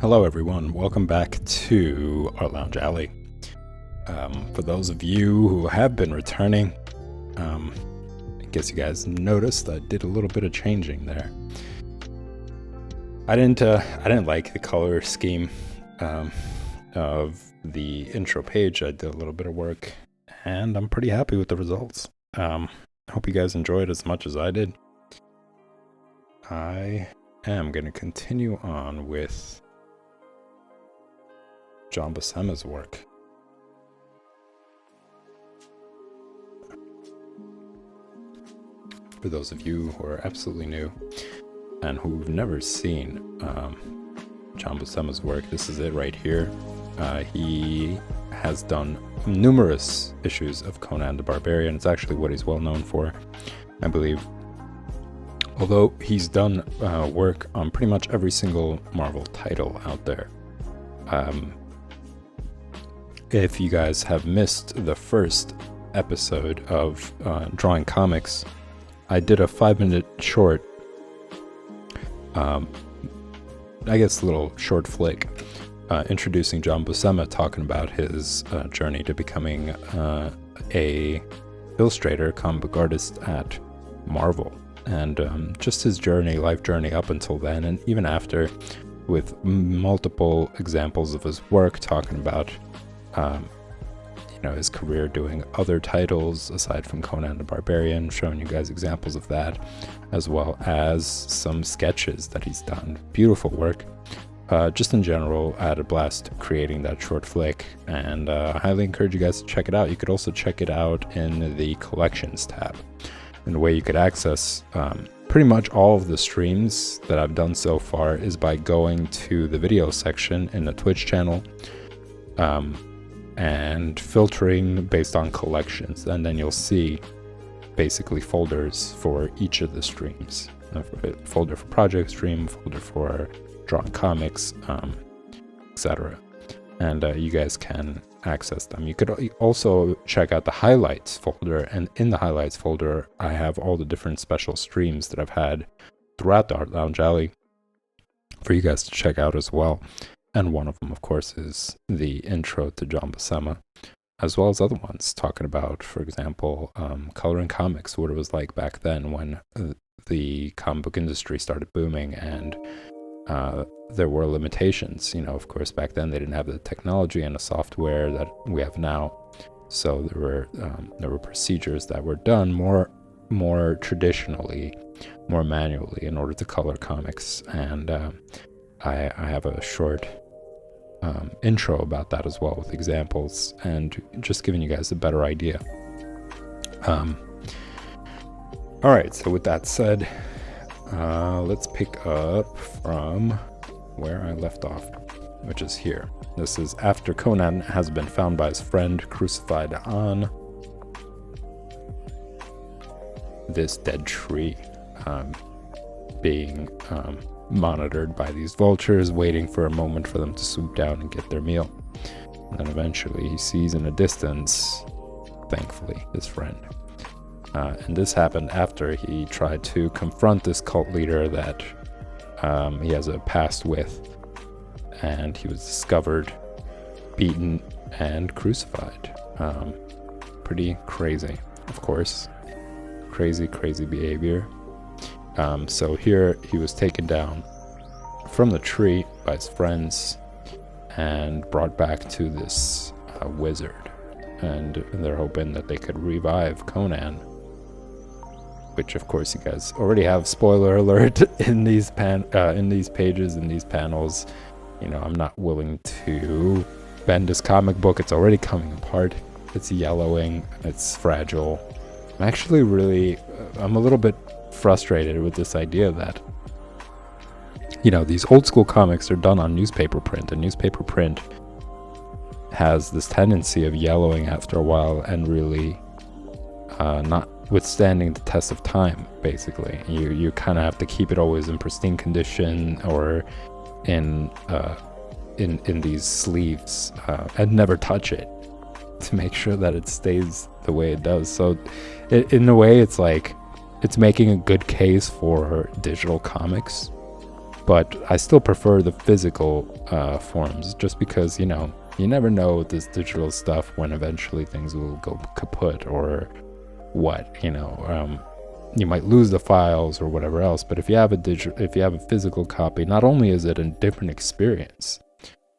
Hello everyone, welcome back to Art Lounge Alley. For those of you who have been returning, I guess you guys noticed I did a little bit of changing there. I didn't like the color scheme of the intro page. I did a little bit of work, and I'm pretty happy with the results. I hope you guys enjoyed as much as I did. I am going to continue on with John Buscema's work. For those of you who are absolutely new and who've never seen John Buscema's work, this is it right here. He has done numerous issues of Conan the Barbarian. It's actually what he's well known for, I believe. Although he's done work on pretty much every single Marvel title out there. If you guys have missed the first episode of Drawing Comics, I did a 5-minute short, I guess little short flick, introducing John Buscema, talking about his journey to becoming a illustrator, comic book artist at Marvel, and just his journey, life journey up until then, and even after, with multiple examples of his work, talking about his career doing other titles aside from Conan the Barbarian, showing you guys examples of that, as well as some sketches that he's done. Beautiful work. Just in general, I had a blast creating that short flick, and I highly encourage you guys to check it out. You could also check it out in the collections tab. And the way you could access pretty much all of the streams that I've done so far is by going to the video section in the Twitch channel, and filtering based on collections, and then you'll see basically folders for each of the streams. A folder for project stream, folder for Drawing Comics, etc. And you guys can access them. You could also check out the highlights folder, and in the highlights folder I have all the different special streams that I've had throughout the Art Lounge Alley for you guys to check out as well. And one of them, of course, is the intro to John Buscema, as well as other ones talking about, for example, coloring comics, what it was like back then when the comic book industry started booming, and there were limitations. Of course, back then they didn't have the technology and the software that we have now, so there were procedures that were done more traditionally, more manually, in order to color comics. And I have a short intro about that as well, with examples and just giving you guys a better idea. All right, so with that said, let's pick up from where I left off, which is here. This is after Conan has been found by his friend crucified on this dead tree, being monitored by these vultures, waiting for a moment for them to swoop down and get their meal. And then eventually he sees in the distance, thankfully, his friend. And this happened after he tried to confront this cult leader that he has a past with, and he was discovered, beaten, and crucified. Pretty crazy, of course. Crazy behavior. So here he was taken down from the tree by his friends and brought back to this wizard, and they're hoping that they could revive Conan, which of course you guys already have, spoiler alert, in these pages, in these panels. You know, I'm not willing to bend this comic book. It's already coming apart. It's yellowing, it's fragile. I'm actually really, I'm a little bit frustrated with this idea that, you know, these old school comics are done on newspaper print, and newspaper print has this tendency of yellowing after a while and really not withstanding the test of time. Basically, you kind of have to keep it always in pristine condition, or in these sleeves, and never touch it to make sure that it stays the way it does. So in a way, it's like it's making a good case for digital comics, but I still prefer the physical forms, just because, you know, you never know with this digital stuff when eventually things will go kaput or what, you know. You might lose the files or whatever else, but if you have a physical copy, not only is it a different experience,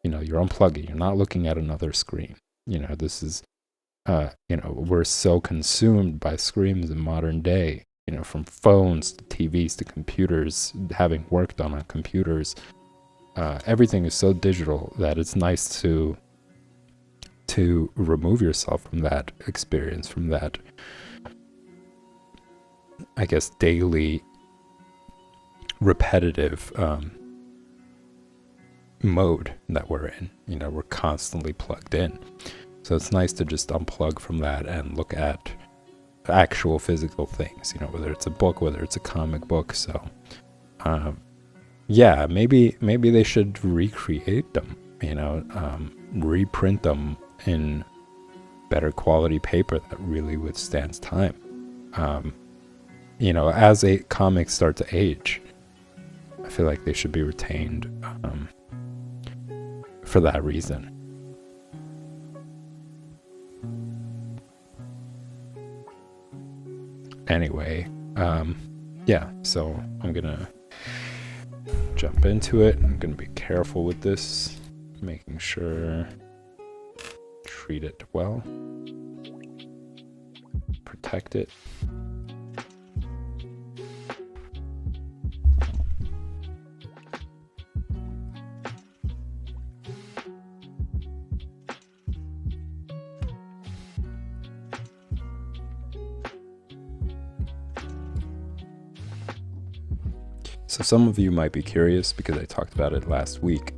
you know, you're unplugging, you're not looking at another screen. You know, this is, you know, we're so consumed by screens in modern day, you know, from phones to TVs to computers, having worked on computers, everything is so digital that it's nice to remove yourself from that experience, from that, I guess, daily repetitive mode that we're in. You know, we're constantly plugged in, so it's nice to just unplug from that and look at actual physical things, you know, whether it's a book, whether it's a comic book. So yeah, maybe they should recreate them, you know, reprint them in better quality paper that really withstands time. You know, as comics start to age, I feel like they should be retained for that reason. Anyway, yeah, so I'm gonna jump into it. I'm gonna be careful with this, making sure treat it well, protect it. So some of you might be curious, because I talked about it last week,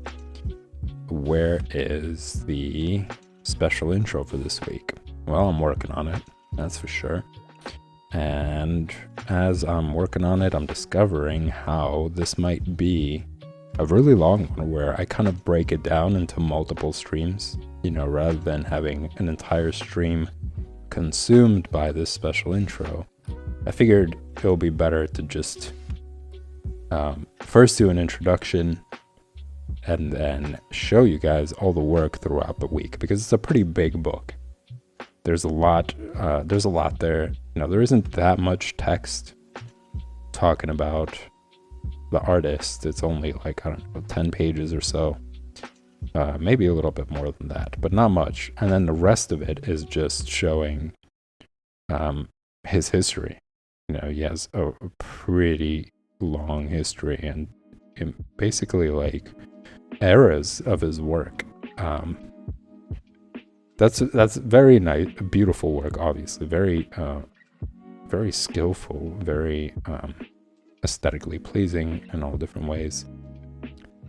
where is the special intro for this week? Well, I'm working on it, that's for sure. And as I'm working on it, I'm discovering how this might be a really long one, where I kind of break it down into multiple streams, you know, rather than having an entire stream consumed by this special intro. I figured it'll be better to just first do an introduction and then show you guys all the work throughout the week, because it's a pretty big book. There's a lot there. You know, there isn't that much text talking about the artist. It's only like, I don't know, 10 pages or so, maybe a little bit more than that, but not much. And then the rest of it is just showing his history. You know, he has a pretty long history, and basically like eras of his work. That's very nice, beautiful work, obviously, very skillful, very aesthetically pleasing in all different ways.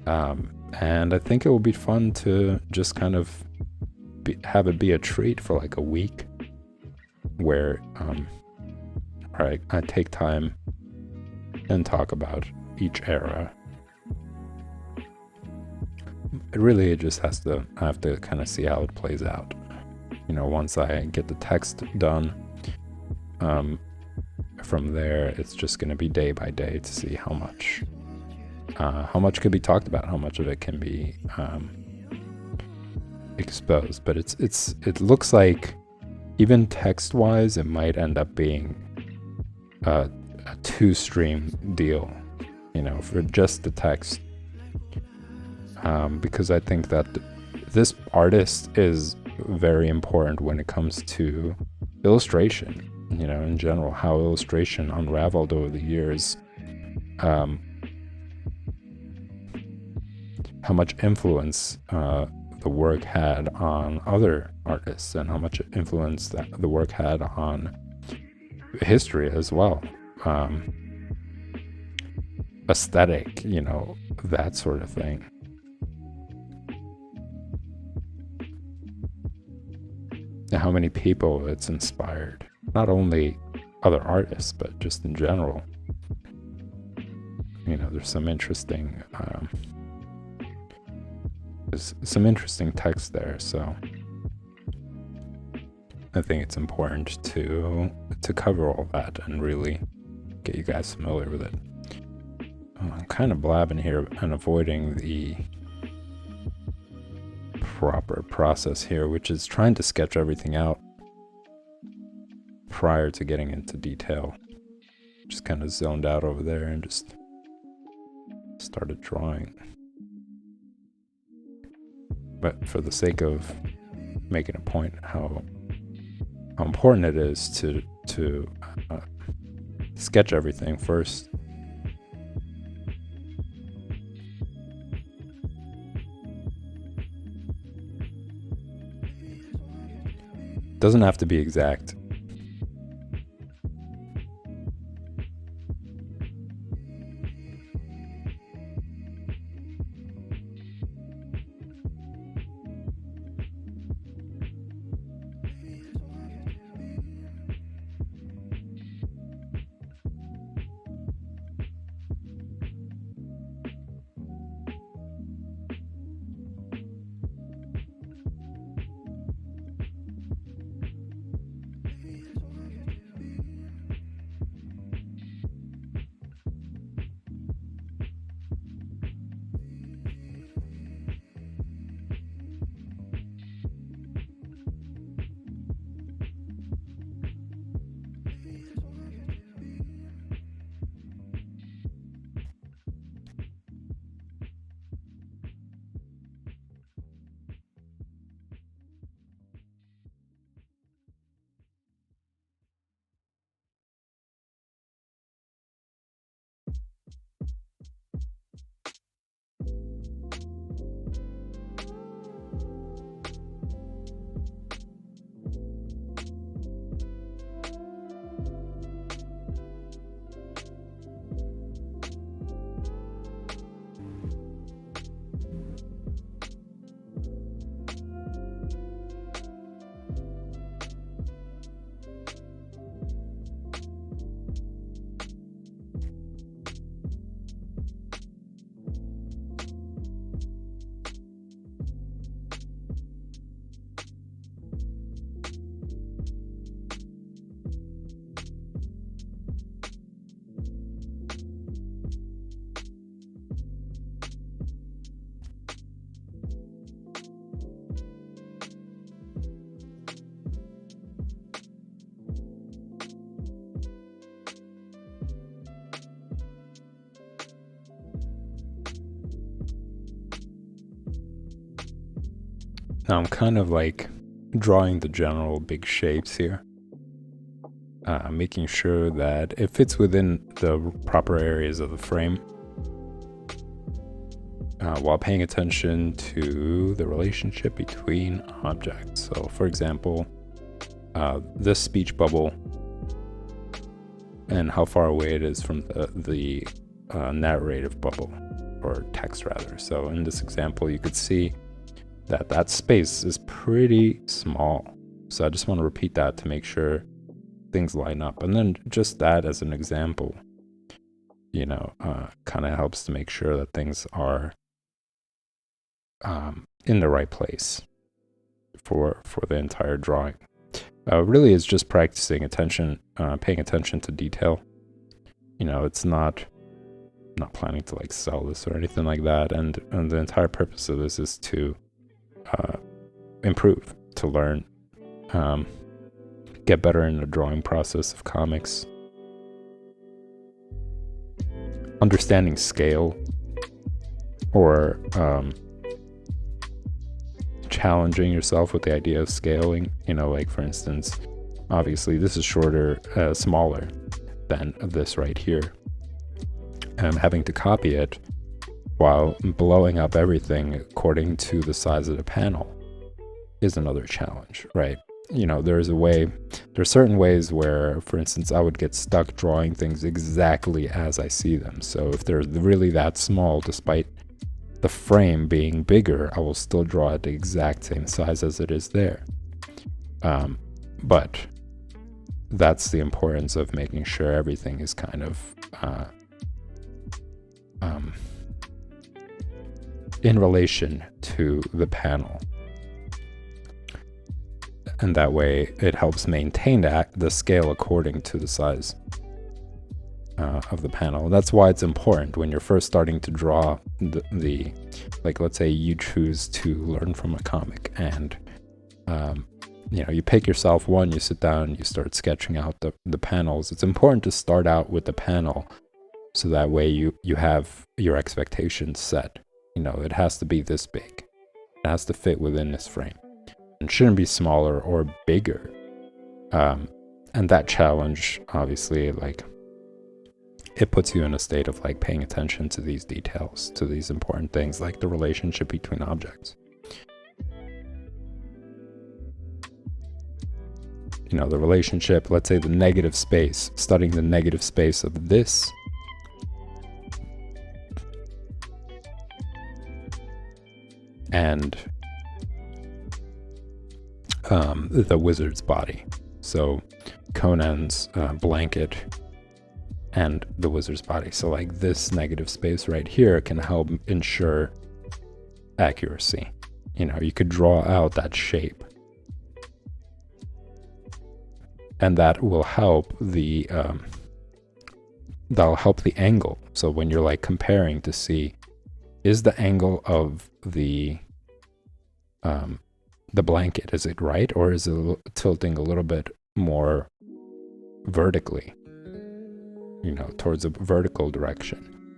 And I think it will be fun to just kind of have it be a treat for like a week where I take time and talk about each era. It just I have to kind of see how it plays out. Once I get the text done, from there it's just going to be day by day to see how much could be talked about, how much of it can be exposed. But it looks like even text wise it might end up being a 2-stream deal, for just the text, because I think that this artist is very important when it comes to illustration, in general, how illustration unraveled over the years, how much influence the work had on other artists, and how much influence that the work had on history as well, aesthetic, that sort of thing. And how many people it's inspired, not only other artists, but just in general. There's some interesting text there, so I think it's important to cover all that and really get you guys familiar with it. I'm kind of blabbing here and avoiding the proper process here, which is trying to sketch everything out prior to getting into detail. Just kind of zoned out over there and just started drawing. But for the sake of making a point how important it is to sketch everything first. Doesn't have to be exact. Now I'm kind of like drawing the general big shapes here, making sure that it fits within the proper areas of the frame, while paying attention to the relationship between objects. So for example, this speech bubble and how far away it is from the narrative bubble, or text rather. So in this example, you could see that that space is pretty small. So I just want to repeat that to make sure things line up. And then just that as an example, you know, kind of helps to make sure that things are in the right place for the entire drawing. Really is just practicing attention, paying attention to detail. You know, it's not planning to like sell this or anything like that. And the entire purpose of this is to improve, to learn, get better in the drawing process of comics. Understanding scale, or challenging yourself with the idea of scaling. You know, like for instance, obviously this is smaller than this right here. And having to copy it while blowing up everything according to the size of the panel is another challenge, right? You know, there's certain ways where, for instance, I would get stuck drawing things exactly as I see them. So if they're really that small, despite the frame being bigger, I will still draw it the exact same size as it is there. But that's the importance of making sure everything is kind of in relation to the panel. And that way it helps maintain the scale according to the size of the panel. That's why it's important when you're first starting to draw the like, let's say you choose to learn from a comic, and you know, you pick yourself one, you sit down, you start sketching out the panels. It's important to start out with the panel, so that way you have your expectations set. You know, it has to be this big, it has to fit within this frame, and shouldn't be smaller or bigger. And that challenge, obviously, like, it puts you in a state of like paying attention to these details, to these important things, like the relationship between objects. You know, the relationship, let's say the negative space, studying the negative space of this and the wizard's body. So Conan's blanket and the wizard's body. So like this negative space right here can help ensure accuracy. You know, you could draw out that shape, and that will help that'll help the angle. So when you're like comparing to see, is the angle of the blanket, is it right, or is it tilting a little bit more vertically, you know, towards a vertical direction,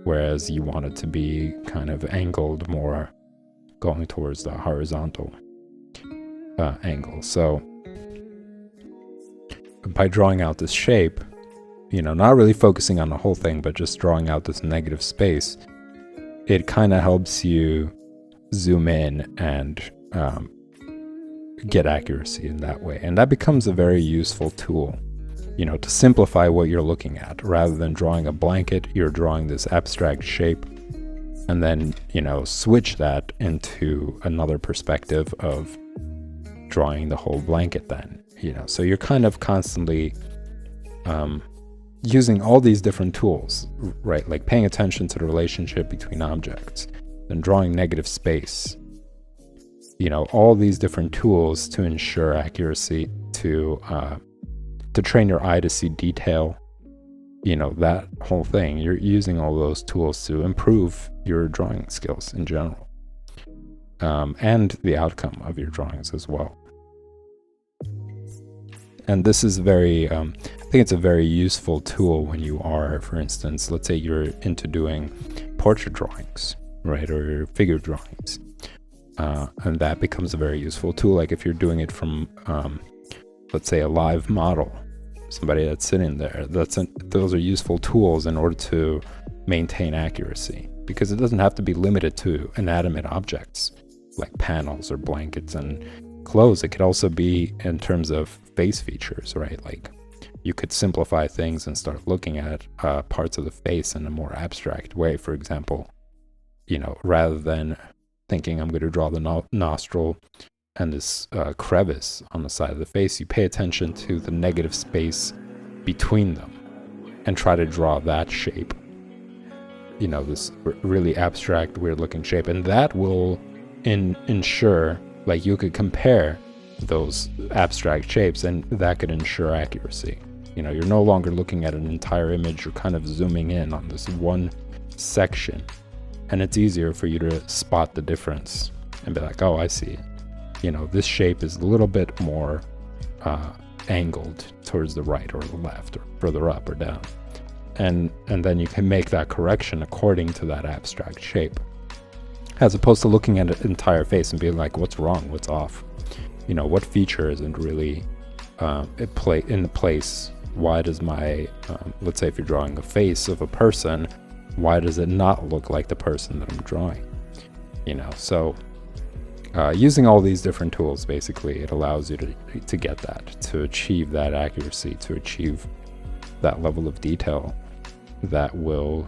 whereas you want it to be kind of angled more going towards the horizontal angle. So by drawing out this shape, you know, not really focusing on the whole thing, but just drawing out this negative space, it kind of helps you zoom in and get accuracy in that way. And that becomes a very useful tool, you know, to simplify what you're looking at. Rather than drawing a blanket, you're drawing this abstract shape, and then, you know, switch that into another perspective of drawing the whole blanket then, you know. So you're kind of constantly using all these different tools, right? Like paying attention to the relationship between objects, then drawing negative space, you know, all these different tools to ensure accuracy, to train your eye to see detail, you know, that whole thing. You're using all those tools to improve your drawing skills in general, and the outcome of your drawings as well. And this is very, I think it's a very useful tool when you are, for instance, let's say you're into doing portrait drawings, right, or figure drawings, and that becomes a very useful tool. Like if you're doing it from, let's say, a live model, somebody that's sitting there, those are useful tools in order to maintain accuracy, because it doesn't have to be limited to inanimate objects like panels or blankets and clothes. It could also be in terms of face features, right? Like you could simplify things and start looking at parts of the face in a more abstract way. For example, rather than thinking I'm going to draw the nostril and this crevice on the side of the face, you pay attention to the negative space between them and try to draw that shape. This really abstract, weird looking shape. And that will ensure, like, you could compare those abstract shapes and that could ensure accuracy. You're no longer looking at an entire image, you're kind of zooming in on this one section. And it's easier for you to spot the difference and be like, oh, I see. This shape is a little bit more angled towards the right or the left or further up or down. And then you can make that correction according to that abstract shape, as opposed to looking at an entire face and being like, what's wrong, what's off? What feature isn't really in the place? Why does my, let's say if you're drawing a face of a person, why does it not look like the person that I'm drawing? So using all these different tools, basically, it allows you to get that, to achieve that accuracy, to achieve that level of detail that will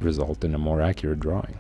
result in a more accurate drawing.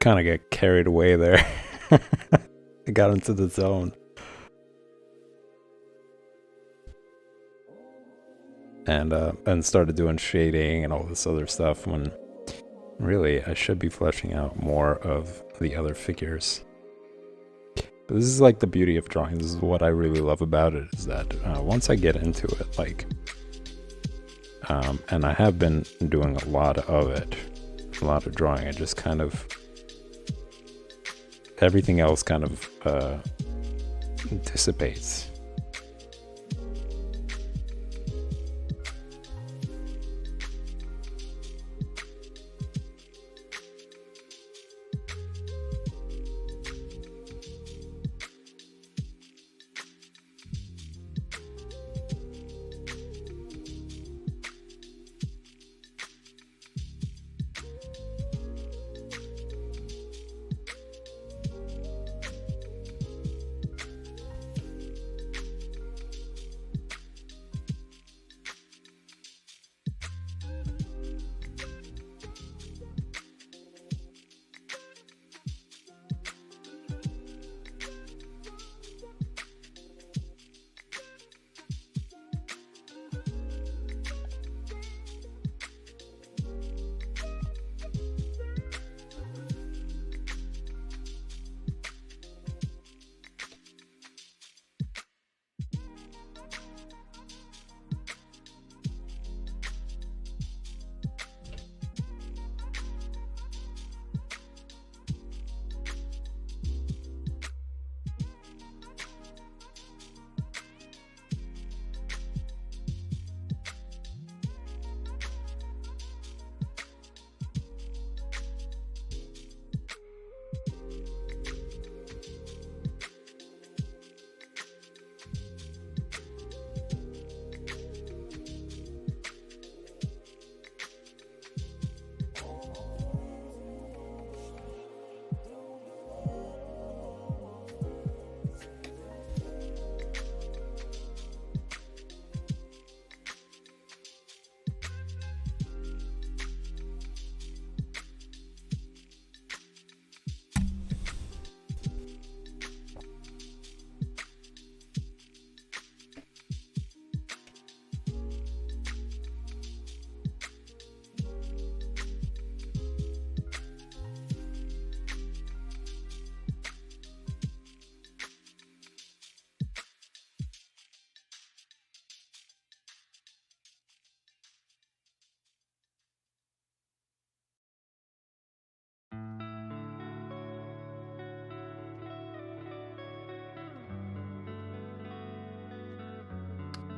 kind of get carried away there. I got into the zone. And started doing shading and all this other stuff when really I should be fleshing out more of the other figures. But this is like the beauty of drawing. This is what I really love about it, is that once I get into it, like, and I have been doing a lot of it, a lot of drawing, I just kind of, everything else kind of dissipates.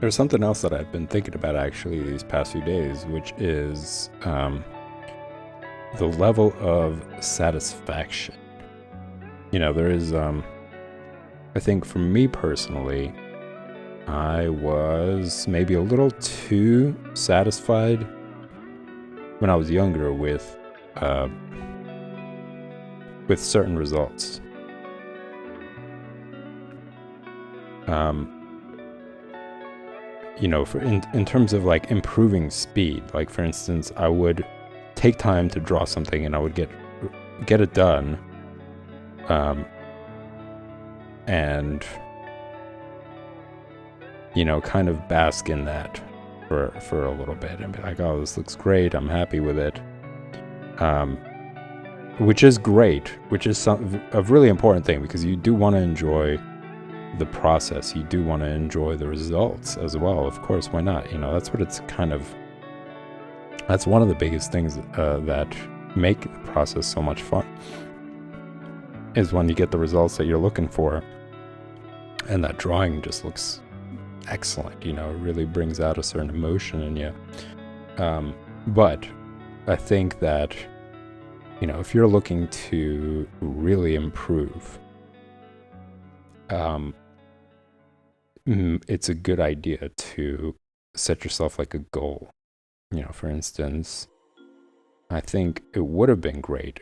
There's something else that I've been thinking about actually these past few days, which is the level of satisfaction. You know, there is, I think for me personally, I was maybe a little too satisfied when I was younger with certain results. You know, in terms of like improving speed, like for instance, I would take time to draw something and I would get it done, and you know, kind of bask in that for a little bit and be like, oh, this looks great, I'm happy with it, which is great, which is a really important thing, because you do want to enjoy the process, you do want to enjoy the results as well. Of course, why not? You know, that's what it's kind of, that's one of the biggest things that make the process so much fun, is when you get the results that you're looking for and that drawing just looks excellent. You know, it really brings out a certain emotion in you. But I think that, you know, if you're looking to really improve, it's a good idea to set yourself like a goal. You know, for instance, I think it would have been great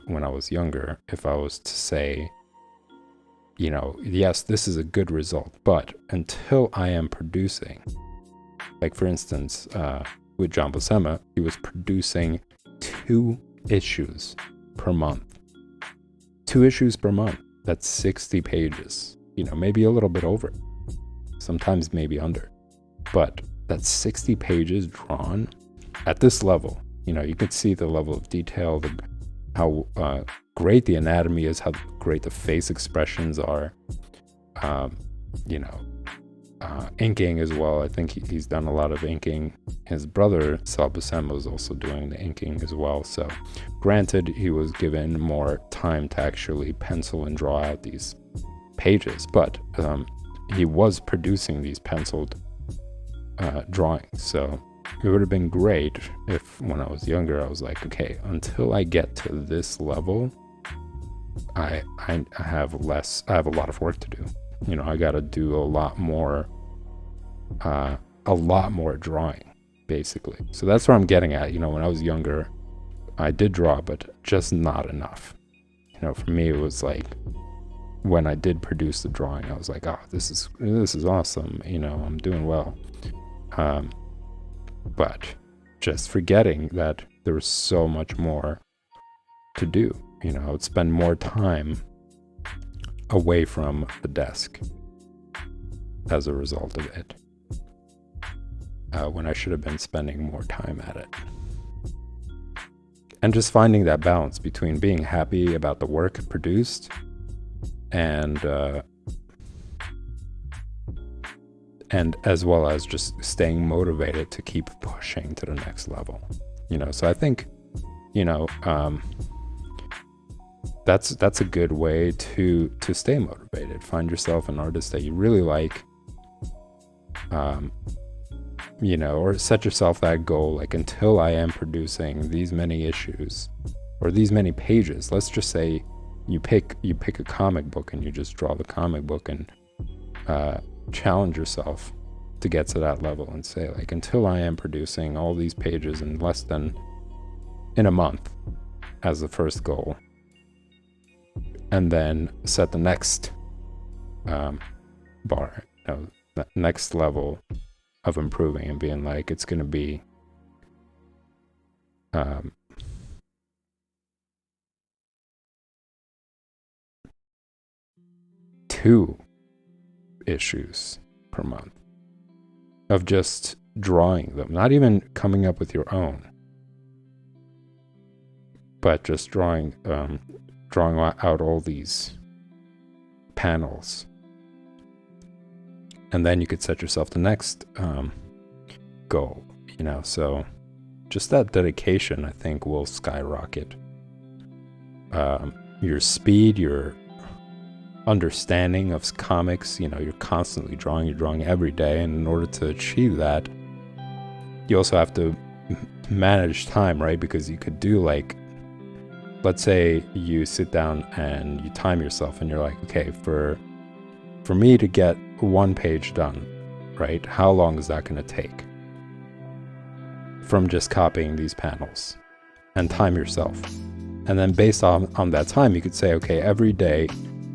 when I was younger, if I was to say, you know, yes, this is a good result, but until I am producing, like for instance, with John Buscema, he was producing 2 issues per month. 2 issues per month. That's 60 pages. You know, maybe a little bit over. Sometimes maybe under. But that's 60 pages drawn at this level. You know, you could see the level of detail, how great the anatomy is, how great the face expressions are. You know, inking as well. I think he's done a lot of inking. His brother Sal Buscema was also doing the inking as well. So granted, he was given more time to actually pencil and draw out these pages, but he was producing these penciled drawings. So it would have been great if when I was younger, I was like, okay, until I get to this level, I have a lot of work to do. You know, I got to do a lot more drawing, basically. So that's where I'm getting at. You know, when I was younger, I did draw, but just not enough. You know, for me, it was like, when I did produce the drawing, I was like, oh, this is awesome. You know, I'm doing well. But just forgetting that there was so much more to do. You know, I would spend more time away from the desk as a result of it, when I should have been spending more time at it. And just finding that balance between being happy about the work produced and as well as just staying motivated to keep pushing to the next level. You know, so I think, you know, that's a good way to stay motivated. Find yourself an artist that you really like, you know, or set yourself that goal, like, until I am producing these many issues or these many pages. Let's just say you pick a comic book and you just draw the comic book and challenge yourself to get to that level and say, like, until I am producing all these pages in a month as the first goal, and then set the next bar, you know, the next level of improving, and being like, it's going to be 2 issues per month of just drawing them, not even coming up with your own, but just drawing out all these panels. And then you could set yourself the next goal, you know. So just that dedication, I think, will skyrocket your speed, your understanding of comics. You know, you're constantly drawing, you're drawing every day, and in order to achieve that, you also have to manage time, right? Because you could do, like, let's say you sit down and you time yourself and you're like, okay, for me to get 1 page done, right, how long is that going to take from just copying these panels? And time yourself. And then based on that time, you could say, okay, every day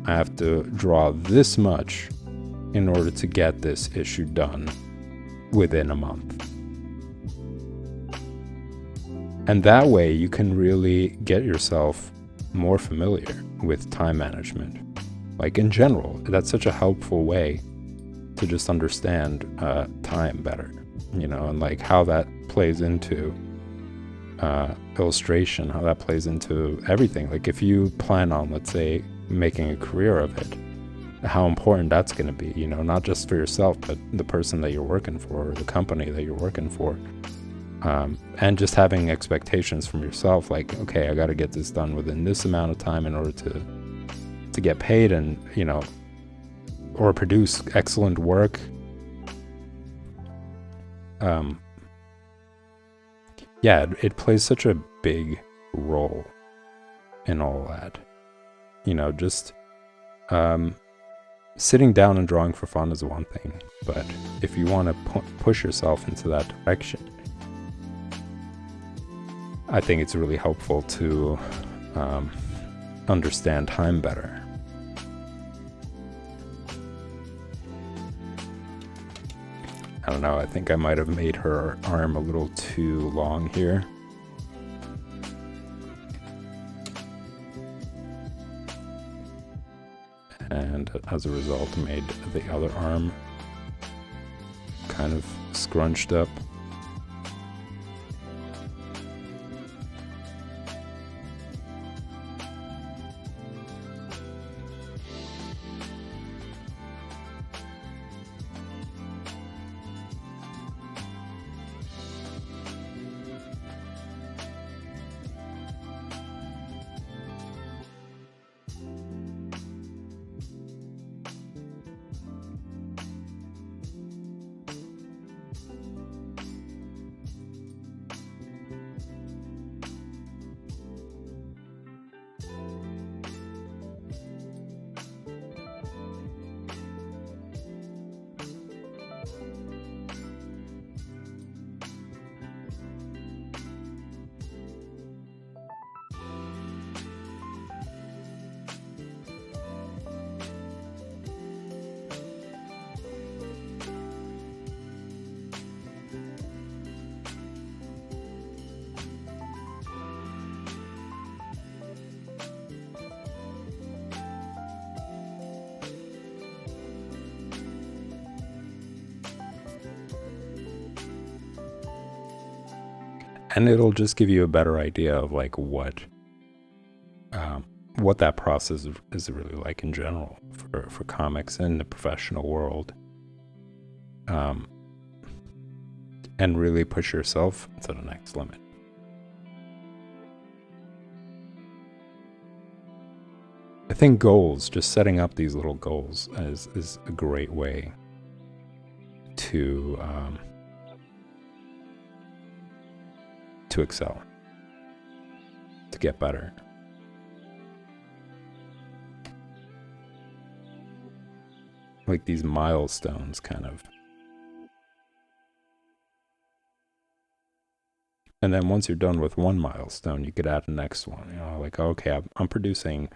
I have to draw this much in order to get this issue done within a month. And that way you can really get yourself more familiar with time management. Like, in general, that's such a helpful way to just understand time better, you know, and like how that plays into illustration, how that plays into everything. Like, if you plan on, let's say, making a career of it, how important that's going to be, you know, not just for yourself, but the person that you're working for, or the company that you're working for. And just having expectations from yourself, like, okay, I got to get this done within this amount of time in order to get paid, and, you know, or produce excellent work. Yeah, it plays such a big role in all that. You know, just sitting down and drawing for fun is one thing, but if you want to push yourself into that direction, I think it's really helpful to understand time better. I don't know, I think I might have made her arm a little too long here. and as a result made the other arm kind of scrunched up. And it'll just give you a better idea of like what that process is really like in general for comics in the professional world, and really push yourself to the next limit. I think goals, just setting up these little goals is a great way to excel, to get better. Like these milestones, kind of. And then once you're done with one milestone, you could add the next one. You know, like, okay, I'm producing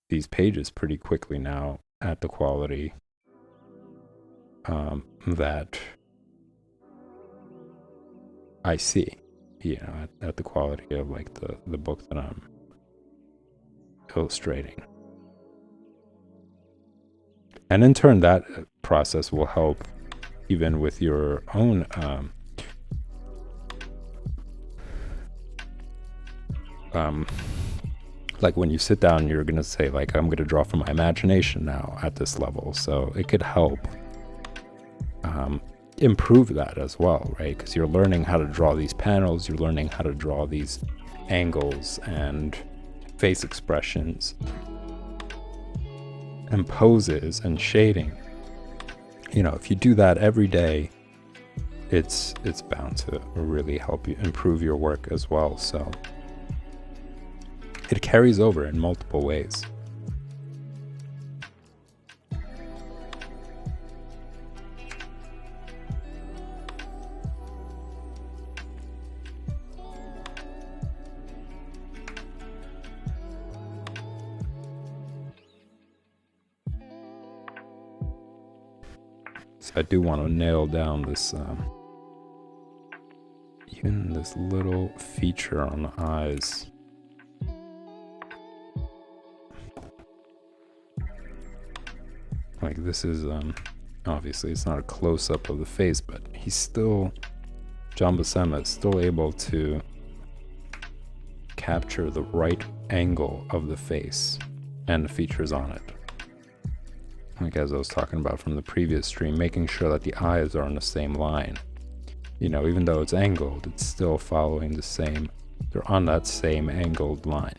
these pages pretty quickly now at the quality that I see, you know, at the quality of like the book that I'm illustrating. And in turn, that process will help even with your own like when you sit down, you're going to say like, I'm going to draw from my imagination now at this level. So it could help improve that as well, right? Because you're learning how to draw these panels, you're learning how to draw these angles and face expressions and poses and shading. You know, if you do that every day, it's bound to really help you improve your work as well. So it carries over in multiple ways. So I do want to nail down this, even this little feature on the eyes. Like this is, obviously it's not a close-up of the face, but he's still, John Buscema is still able to capture the right angle of the face and the features on it. Like as I was talking about from the previous stream, making sure that the eyes are on the same line. You know, even though it's angled, it's still following the same, they're on that same angled line.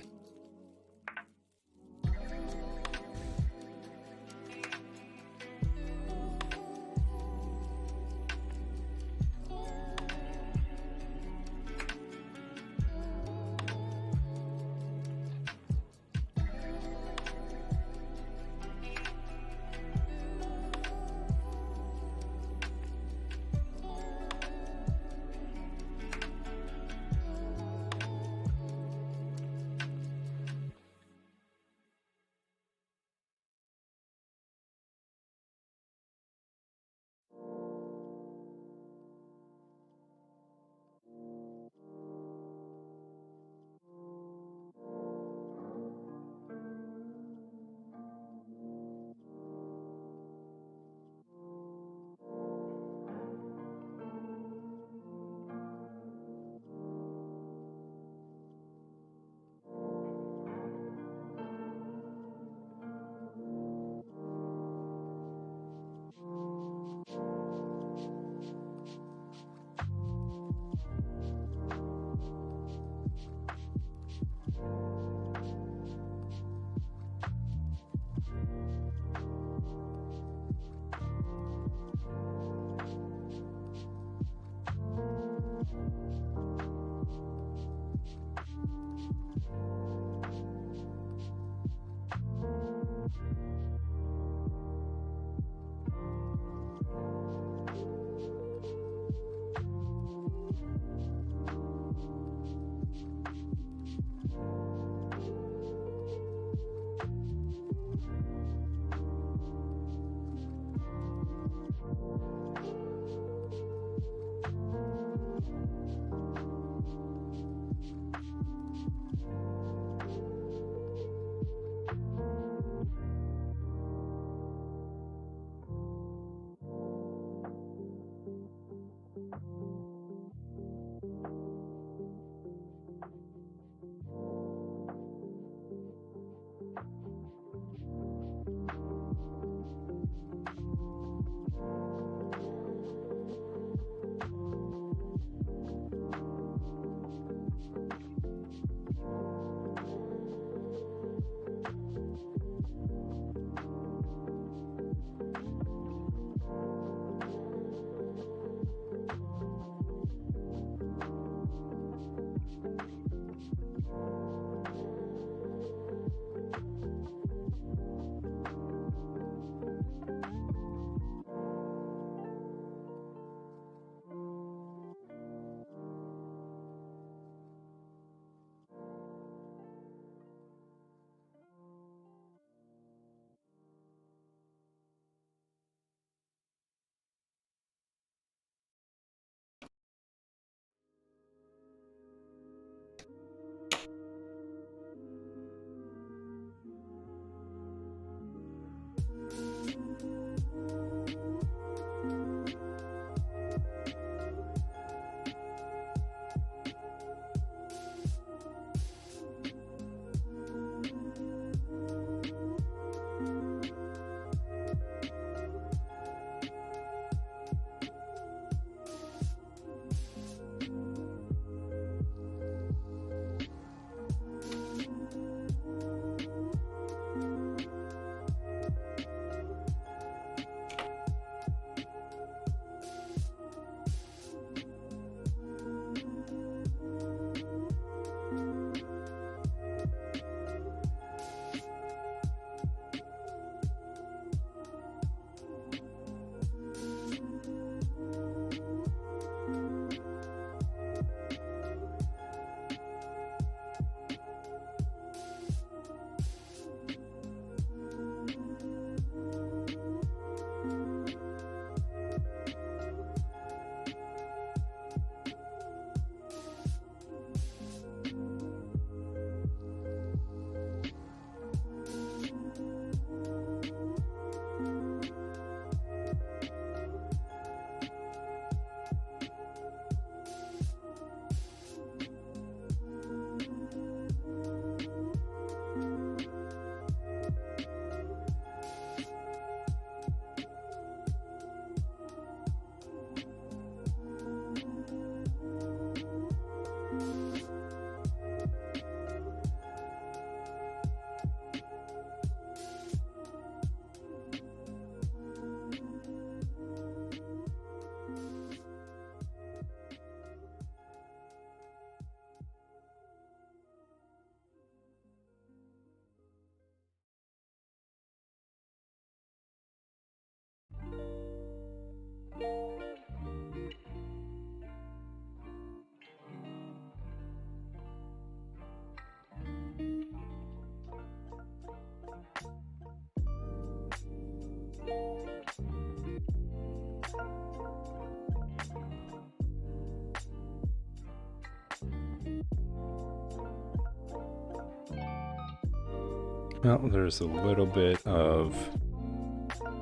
Well, there's a little bit of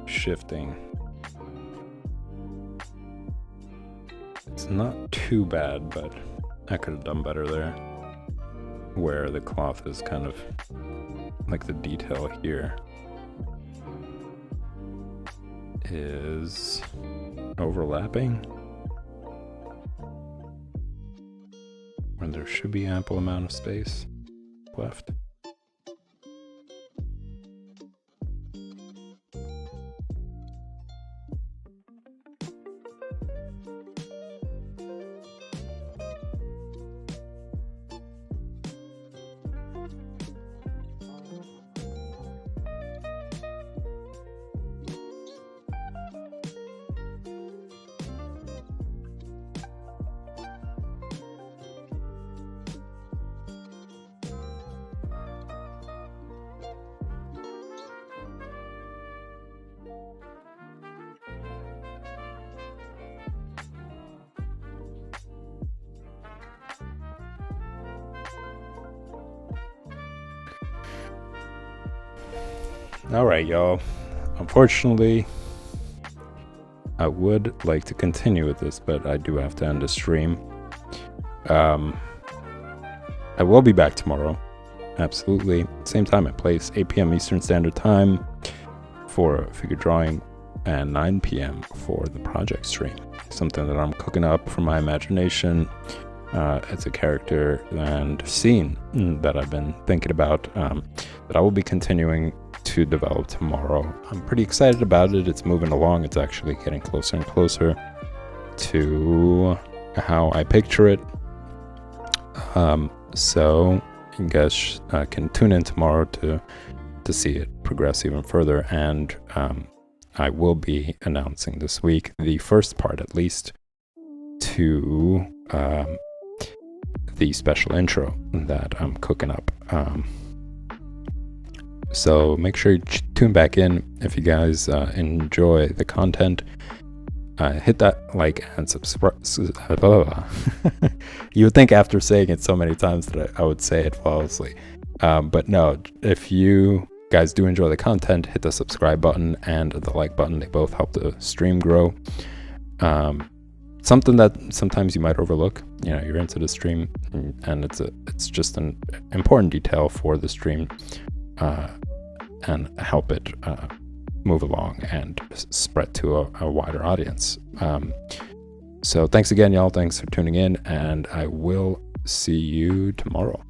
shifting. It's not too bad, but I could have done better there. Where the cloth is kind of like the detail here is overlapping, when there should be ample amount of space left. Alright, y'all. Unfortunately, I would like to continue with this, but I do have to end the stream. I will be back tomorrow. Absolutely. Same time and place, 8 p.m. Eastern Standard Time for figure drawing, and 9 p.m. for the project stream. Something that I'm cooking up from my imagination. It's a character and scene that I've been thinking about, that I will be continuing to develop tomorrow. I'm pretty excited about it. It's moving along. It's actually getting closer and closer to how I picture it. So you guys can tune in tomorrow to see it progress even further. And I will be announcing this week the first part, at least, to the special intro that I'm cooking up. So make sure you tune back in if you guys enjoy the content. Hit that like and subscribe. You would think after saying it so many times that I would say it flawlessly. But no, if you guys do enjoy the content, hit the subscribe button and the like button. They both help the stream grow. Something that sometimes you might overlook. You know, you're into the stream, and it's just an important detail for the stream. And help it move along and spread to a wider audience. So thanks again, y'all. Thanks for tuning in, and I will see you tomorrow.